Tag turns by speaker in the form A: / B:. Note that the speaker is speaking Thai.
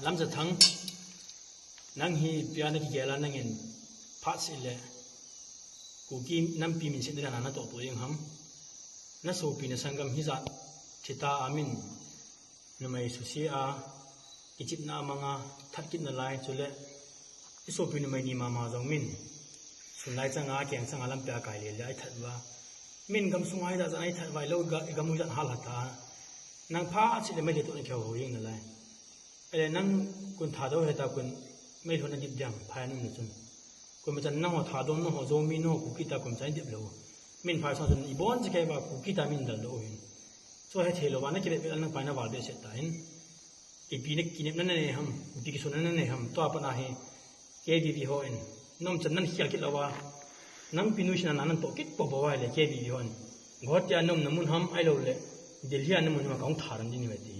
A: ลำจะทั้งนังฮีเปียนที่เกล้านังเงินพัดสิเลยกูกินน้ำปีมินเสด็จนานาตัวยังหำนั่นสูปีนสังกัมฮิจัดทิตาอามินนมัยสุสีอาอิจิตนามังอาทัดกินนลายจุเลอิสูปีนมัยนิมามาจงมินสุนัยจังอาเกียงสังอาลัมเปียกายเลยไอ้ทัดว่ามินกำสุงไอ้ดาจะไอ้ทัดไว้แล้วกำมุจันฮัลฮัตตานังพาสิเลยไม่ได้ตัวนี้เขียวหัวยิงนั่นเลยนั่งคุณท่าด้วยแต่คุณไม่ทนดิบยำภายในนึงจนคุณมันจะนั่งหัวท่าดงนั่งหัวโจมีนั่งคุกิตาคุณใจดิบเลยมินภายส่วนจนอีบอนจะแค่ว่าคุกิตามินดัลโดยส่วนให้เทโลวันนั้นจะเป็นนั่งภายในวัดเดียเสร็จแต่อีปีนี้กินนั่นนี่ฮัมปีกิสุนั่นนี่ฮัมตัวปนให้เกดีวิโฮอินน้องจะนั่งเขียนคิดแล้วว่านั่งพินุชนั่นนั่นโตกิดปอบว่าเลยเกดีวิโฮอินกอดยานุ่มน้ำมันฮัมไอโลเลยเดี๋ยวที่อันนั้นมันมาของท่ารันดีนี่แบบนี้